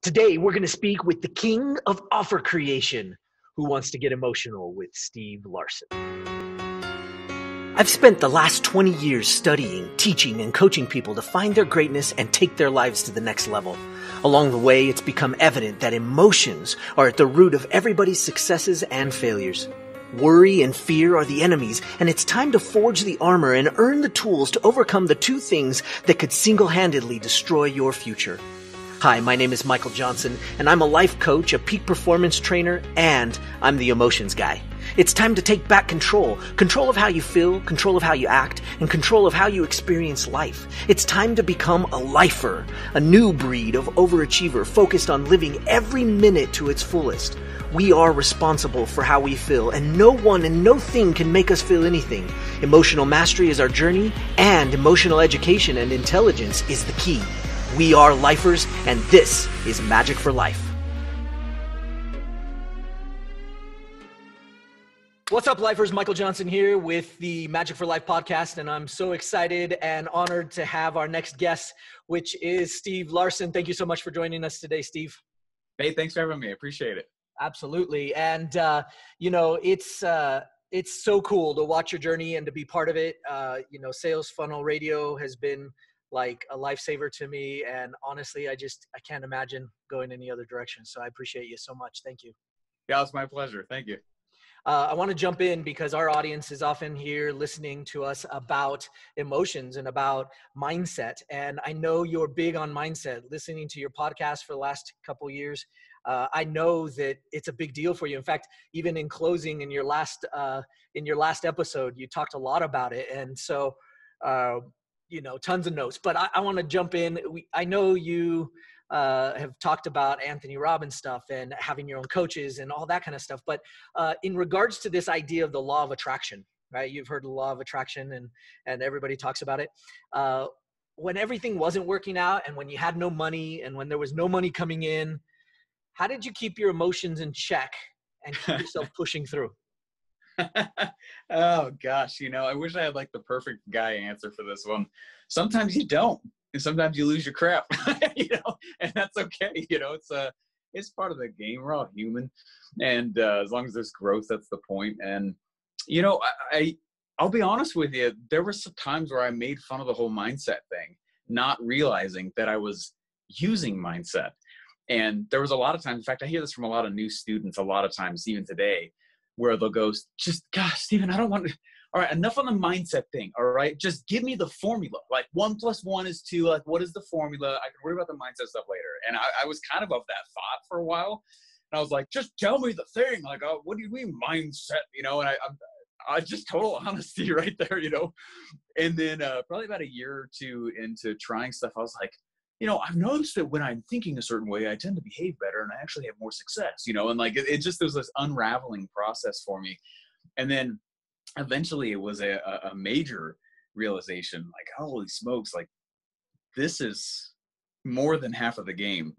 Today, we're going to speak with the king of offer creation. Who wants to get emotional with Steve Larsen? I've spent the last 20 years studying, teaching, and coaching people to find their greatness and take their lives to the next level. Along the way, it's become evident that emotions are at the root of everybody's successes and failures. Worry and fear are the enemies, and it's time to forge the armor and earn the tools to overcome the two things that could single-handedly destroy your future. Hi, my name is Michael Johnson, and I'm a life coach, a peak performance trainer, and I'm the emotions guy. It's time to take back control of how you feel, control of how you act, and control of how you experience life. It's time to become a lifer, a new breed of overachiever focused on living every minute to its fullest. We are responsible for how we feel, and no one and no thing can make us feel anything. Emotional mastery is our journey, and emotional education and intelligence is the key. We are lifers, and this is Majic for Life. What's up, lifers? Michael Johnson here with the Majic for Life podcast, and I'm so excited and honored to have our next guest, which is Steve Larsen. Thank you so much for joining us today, Steve. Hey, thanks for having me. I appreciate it. Absolutely. And, it's so cool to watch your journey and to be part of it. Sales Funnel Radio has been like a lifesaver to me. And honestly, I can't imagine going any other direction. So I appreciate you so much. Thank you. Yeah, it's my pleasure. Thank you. I want to jump in because our audience is often here listening to us about emotions and about mindset. And I know you're big on mindset. Listening to your podcast for the last couple of years, I know that it's a big deal for you. In fact, even in closing in your last episode, you talked a lot about it. And so, tons of notes. But I want to jump in. I know you have talked about Anthony Robbins stuff and having your own coaches and all that kind of stuff. But in regards to this idea of the law of attraction, right? You've heard the law of attraction and everybody talks about it. When everything wasn't working out and when you had no money and when there was no money coming in, how did you keep your emotions in check and keep yourself pushing through? Oh gosh, I wish I had like the perfect guy answer for this one. Sometimes you don't. And sometimes you lose your crap, and that's okay. It's part of the game. We're all human. And as long as there's growth, that's the point. And, I'll be honest with you. There were some times where I made fun of the whole mindset thing, not realizing that I was using mindset. And there was a lot of times, in fact, I hear this from a lot of new students, a lot of times, even today, where they'll go, gosh, Stephen, I don't want to. All right, enough on the mindset thing, all right? Just give me the formula. Like 1 + 1 is 2. Like, what is the formula? I can worry about the mindset stuff later. And I was kind of that thought for a while. And I was like, just tell me the thing. Like, what do you mean mindset? And I just total honesty right there, And then probably about a year or two into trying stuff, I was like, I've noticed that when I'm thinking a certain way, I tend to behave better and I actually have more success, and like it just was this unraveling process for me. And then eventually it was a major realization, like, holy smokes, like this is more than half of the game,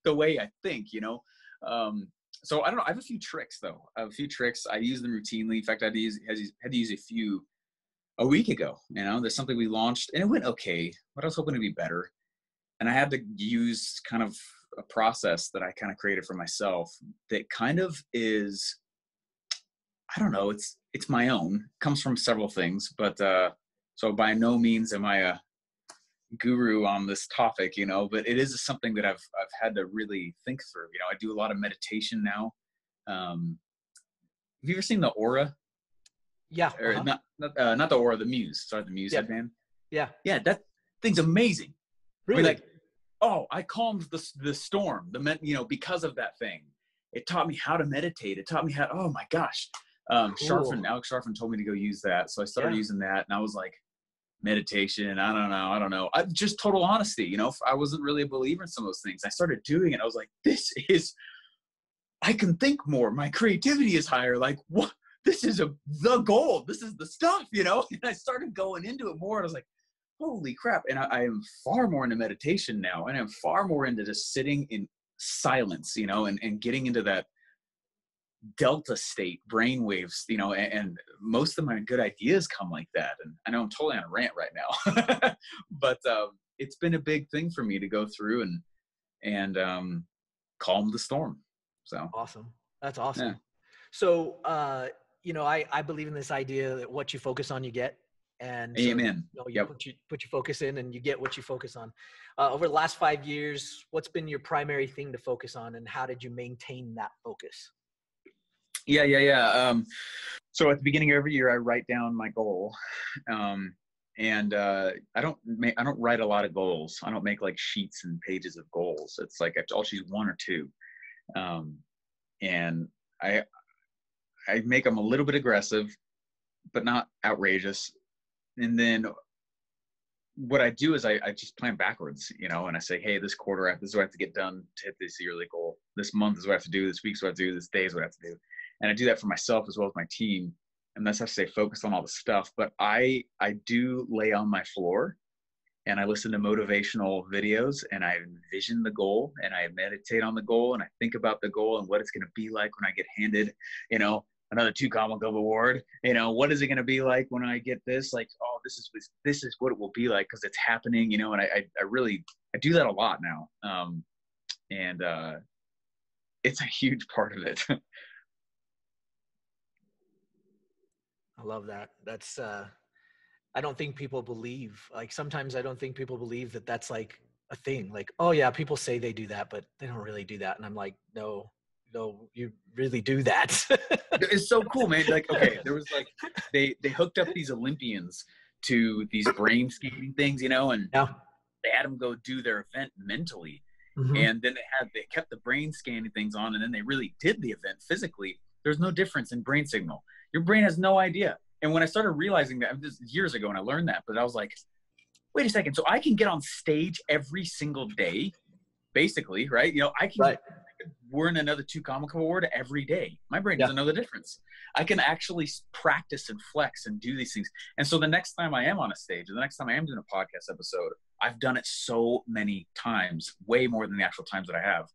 the way I think, So I don't know. I have a few tricks though. I use them routinely. In fact, I had to use a few a week ago, there's something we launched and it went okay, but I was hoping to be better. And I had to use kind of a process that I kind of created for myself that kind of is, I don't know, it's my own, comes from several things, but so by no means am I a guru on this topic, but it is something that I've had to really think through. I do a lot of meditation now. Have you ever seen the Aura? Yeah. Or not the Aura, the Muse. Sorry, the Muse headband. Yeah. Yeah, that thing's amazing. Really? I mean, I calmed the storm, because of that thing. It taught me how to meditate. It taught me oh my gosh. Alex Sharfin told me to go use that. So I started using that and I was like, meditation, I don't know. Just total honesty, I wasn't really a believer in some of those things. I started doing it. I was like, I can think more. My creativity is higher. Like, what? This is the gold. This is the stuff, And I started going into it more. And I was like, holy crap. And I am far more into meditation now. And I'm far more into just sitting in silence, and getting into that delta state, brain waves, and most of my good ideas come like that. And I know I'm totally on a rant right now, but it's been a big thing for me to go through and and calm the storm. So Awesome. That's awesome. yeah. So, I believe in this idea that what you focus on, you get. And so, Amen. you Yep. put your focus in and you get what you focus on. Over the last 5 years, what's been your primary thing to focus on, and how did you maintain that focus? Yeah. So at the beginning of every year, I write down my goal. And I don't write a lot of goals. I don't make like sheets and pages of goals. It's like I'll choose one or two. And I make them a little bit aggressive, but not outrageous. And then what I do is I just plan backwards, and I say, hey, this quarter, this is what I have to get done to hit this yearly goal. This month is what I have to do. This week's what I have to do. This day is what I have to do. And I do that for myself as well as my team. And that's how I stay focused on all the stuff. But I do lay on my floor and I listen to motivational videos and I envision the goal and I meditate on the goal and I think about the goal and what it's going to be like when I get handed, another 2 Comma Club award. What is it going to be like when I get this? Like, oh, this is what it will be like because it's happening, and I really do that a lot now. And it's a huge part of it. I love that. That's, I don't think people believe, like, sometimes I don't think people believe that that's like a thing. Like, oh yeah, people say they do that, but they don't really do that. And I'm like, no, you really do that. It's so cool, man. Like, okay, there was like, they hooked up these Olympians to these brain scanning things, and Yeah. they had them go do their event mentally. Mm-hmm. And then they kept the brain scanning things on, and then they really did the event physically. There's no difference in brain signal. Your brain has no idea. And when I started realizing that, this years ago, and I learned that, but I was like, wait a second. So I can get on stage every single day, basically, right? I can win another 2 Comma Club award every day. My brain doesn't know the difference. I can actually practice and flex and do these things. And so the next time I am on a stage, or the next time I am doing a podcast episode, I've done it so many times, way more than the actual times that I have.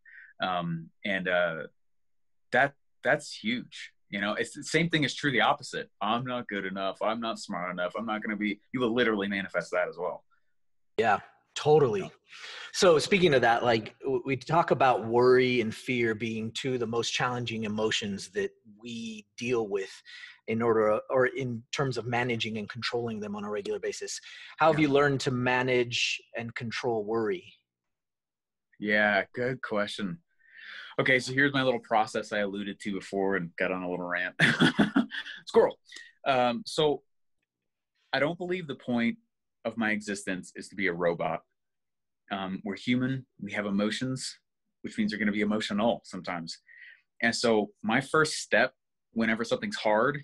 That's huge. It's the same thing is true the opposite. I'm not good enough. I'm not smart enough. I'm not going to be. You will literally manifest that as well. Yeah, totally. So speaking of that, like, we talk about worry and fear being 2 of the most challenging emotions that we deal with in terms of managing and controlling them on a regular basis. How have you learned to manage and control worry? Yeah, good question. Okay, so here's my little process I alluded to before and got on a little rant. Squirrel. So I don't believe the point of my existence is to be a robot. We're human. We have emotions, which means you're going to be emotional sometimes. And so my first step, whenever something's hard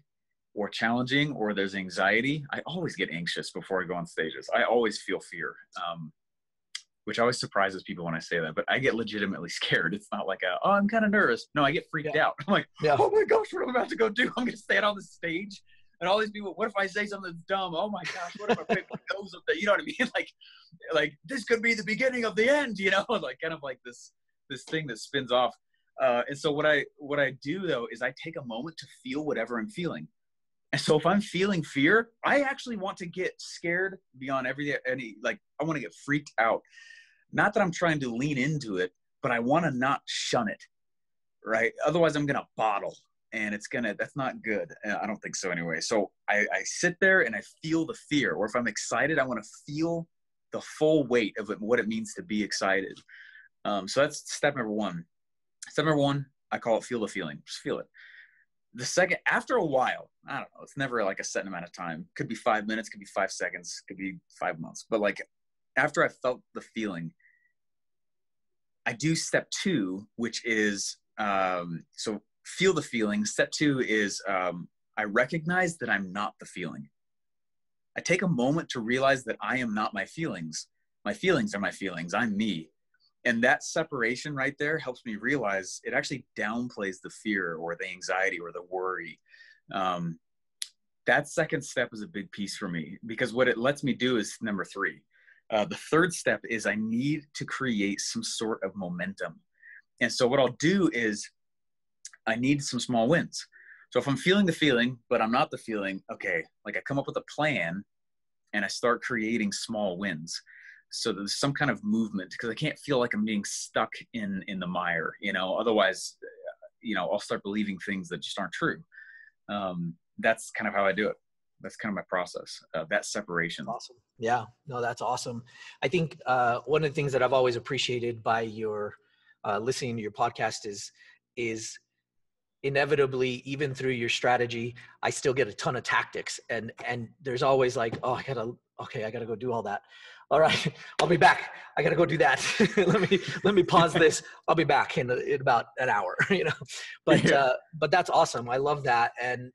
or challenging or there's anxiety, I always get anxious before I go on stages. I always feel fear. Which always surprises people when I say that, but I get legitimately scared. It's not like I'm kind of nervous. No, I get freaked out. I'm like, oh my gosh, what am I about to go do? I'm going to stand on the stage and all these people, what if I say something that's dumb? Oh my gosh, what if I pick my nose up there? You know what I mean? Like this could be the beginning of the end, like kind of like this thing that spins off. And so what I do though, is I take a moment to feel whatever I'm feeling. And so if I'm feeling fear, I actually want to get scared beyond I want to get freaked out. Not that I'm trying to lean into it, but I want to not shun it, right? Otherwise I'm going to bottle and that's not good. I don't think so anyway. So I sit there and I feel the fear, or if I'm excited, I want to feel the full weight of it, what it means to be excited. So that's step number 1. Step number 1, I call it feel the feeling. Just feel it. The second, after a while, I don't know, it's never like a set amount of time. Could be 5 minutes, could be 5 seconds, could be 5 months. But like after I felt the feeling, I do step 2, which is, so feel the feeling. Step 2 is I recognize that I'm not the feeling. I take a moment to realize that I am not my feelings. My feelings are my feelings. I'm me. And that separation right there helps me realize it actually downplays the fear or the anxiety or the worry. That second step is a big piece for me because what it lets me do is number 3. The third step is I need to create some sort of momentum. And so what I'll do is I need some small wins. So if I'm feeling the feeling, but I'm not the feeling, okay, like I come up with a plan and I start creating small wins. so there's some kind of movement, because I can't feel like I'm being stuck in the mire, otherwise, I'll start believing things that just aren't true. That's kind of how I do it. That's kind of my process, that separation. Awesome. Yeah, no, that's awesome. I think one of the things that I've always appreciated by your listening to your podcast is inevitably, even through your strategy, I still get a ton of tactics, and there's always like, oh, I gotta go do all that. All right, I'll be back. I gotta go do that. let me pause this. I'll be back in about an hour. But that's awesome. I love that, and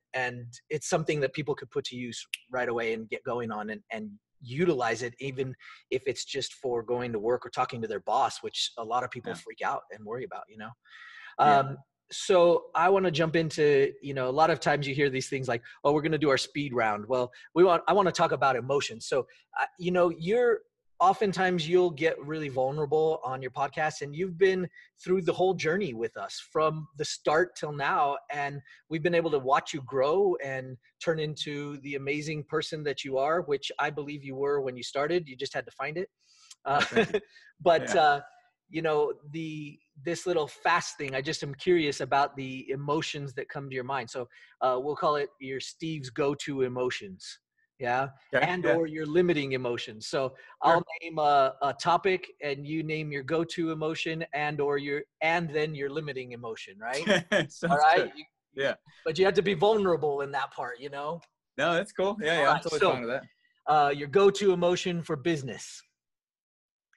it's something that people could put to use right away and get going on and utilize it, even if it's just for going to work or talking to their boss, which a lot of people freak out and worry about. So I want to jump into, a lot of times you hear these things like, oh, we're going to do our speed round. Well, I want to talk about emotions. So, oftentimes you'll get really vulnerable on your podcast, and you've been through the whole journey with us from the start till now. And we've been able to watch you grow and turn into the amazing person that you are, which I believe you were when you started. You just had to find it. This little fast thing, I just am curious about the emotions that come to your mind. So we'll call it your Steve's go-to emotions. Yeah. Okay. Or your limiting emotions. So I'll name a topic and you name your go-to emotion and then your limiting emotion, right? All right. But you have to be vulnerable in that part, No, that's cool. Yeah. I'm totally fine with that. Your go-to emotion for business.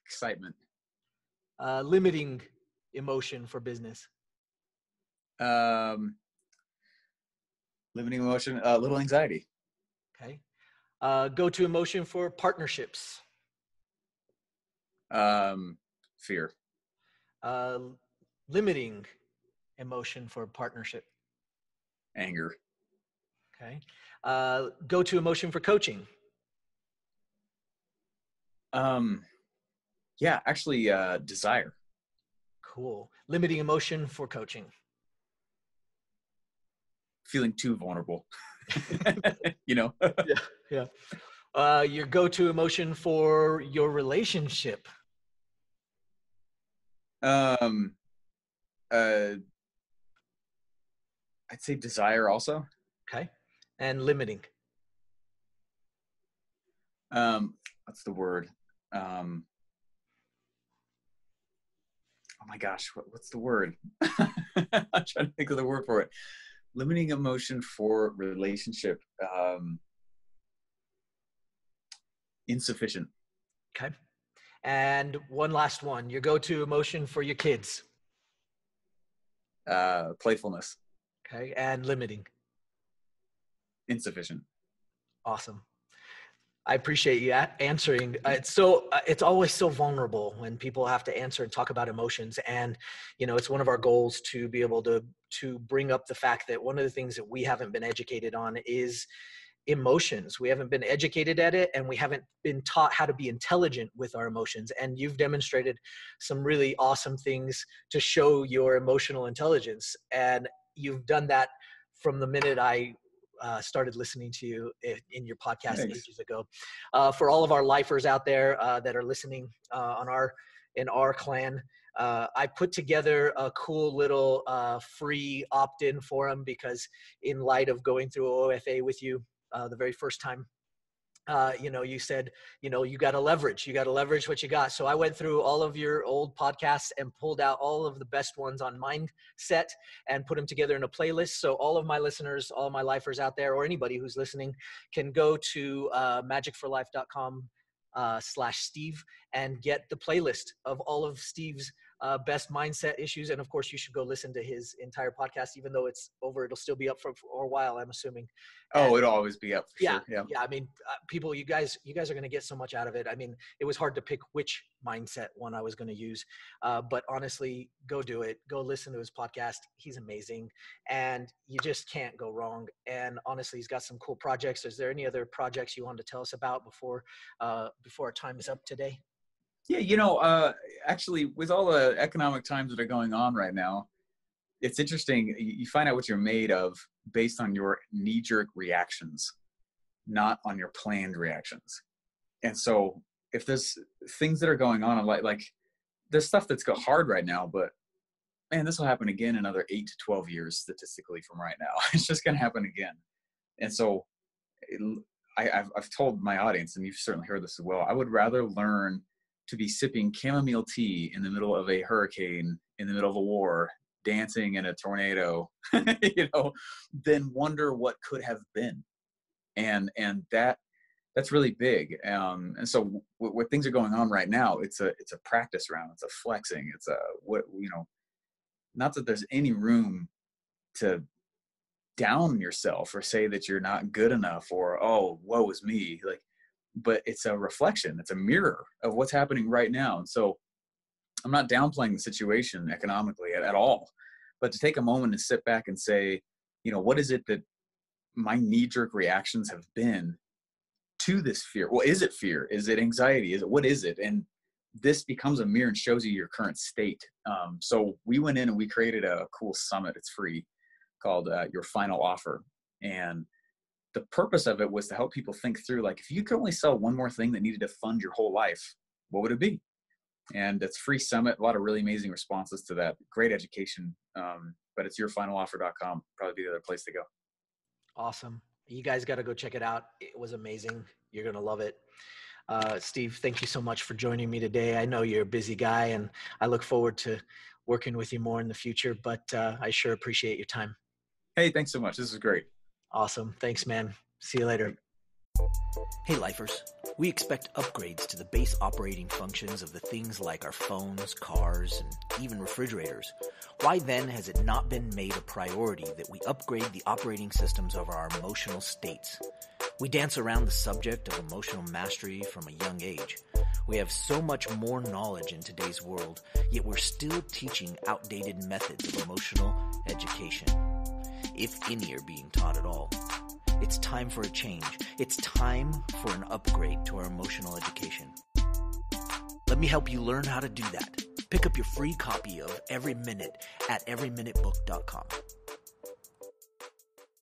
Excitement. Limiting emotion for business. Limiting emotion, little anxiety. Okay. Go-to emotion for partnerships. Fear. Limiting emotion for partnership. Anger. Okay. Go-to emotion for coaching. Desire. Cool. Limiting emotion for coaching. Feeling too vulnerable. Yeah. Your go-to emotion for your relationship. I'd say desire also. Okay. And limiting. What's the word? Oh my gosh, what's the word? I'm trying to think of the word for it. Limiting emotion for relationship. Insufficient. Okay. And one last one, your go-to emotion for your kids. Playfulness. Okay. And limiting. Insufficient. Awesome. I appreciate you answering. It's always so vulnerable when people have to answer and talk about emotions. And, it's one of our goals to be able to bring up the fact that one of the things that we haven't been educated on is emotions. We haven't been educated at it, and we haven't been taught how to be intelligent with our emotions. And you've demonstrated some really awesome things to show your emotional intelligence. And you've done that from the minute I started listening to you in your podcast ages ago. For all of our lifers out there that are listening in our clan, I put together a cool little free opt-in forum, because in light of going through OFA with you the very first time, you said, you got to leverage what you got. So I went through all of your old podcasts and pulled out all of the best ones on mindset and put them together in a playlist. So all of my listeners, all my lifers out there, or anybody who's listening, can go to magicforlife.com/Steve and get the playlist of all of Steve's best mindset issues. And of course, you should go listen to his entire podcast, even though it's over. It'll still be up for a while, I'm assuming. It'll always be up for sure. Yeah. I mean, people, you guys are going to get so much out of it. I mean, it was hard to pick which mindset one I was going to use. But honestly, go do it. Go listen to his podcast. He's amazing. And you just can't go wrong. And honestly, he's got some cool projects. Is there any other projects you wanted to tell us about before our time is up today? Yeah, actually, with all the economic times that are going on right now, it's interesting. You find out what you're made of based on your knee-jerk reactions, not on your planned reactions. And so if there's things that are going on, like there's stuff that's go hard right now, but man, this will happen again in another 8 to 12 years statistically from right now. It's just going to happen again. And so I've told my audience, and you've certainly heard this as well, I would rather learn to be sipping chamomile tea in the middle of a hurricane, in the middle of a war, dancing in a tornado, than wonder what could have been. And that's really big. And so where things are going on right now, it's a practice round. It's a flexing. It's not that there's any room to down yourself or say that you're not good enough or, oh, woe is me. But it's a reflection. It's a mirror of what's happening right now. And so I'm not downplaying the situation economically at all, but to take a moment and sit back and say, what is it that my knee-jerk reactions have been to this fear? Well, is it fear? Is it anxiety? What is it? And this becomes a mirror and shows you your current state. So we went in and we created a cool summit. It's free, called Your Final Offer. And the purpose of it was to help people think through, if you could only sell one more thing that needed to fund your whole life, what would it be? And it's free summit, a lot of really amazing responses to that. Great education. But it's yourfinaloffer.com. Probably be the other place to go. Awesome. You guys got to go check it out. It was amazing. You're going to love it. Steve, thank you so much for joining me today. I know you're a busy guy, and I look forward to working with you more in the future, but I sure appreciate your time. Hey, thanks so much. This is great. Awesome. Thanks, man. See you later. Hey, lifers. We expect upgrades to the base operating functions of the things like our phones, cars, and even refrigerators. Why then has it not been made a priority that we upgrade the operating systems of our emotional states? We dance around the subject of emotional mastery from a young age. We have so much more knowledge in today's world, yet we're still teaching outdated methods of emotional education, if any are being taught at all. It's time for a change. It's time for an upgrade to our emotional education. Let me help you learn how to do that. Pick up your free copy of Every Minute at everyminutebook.com.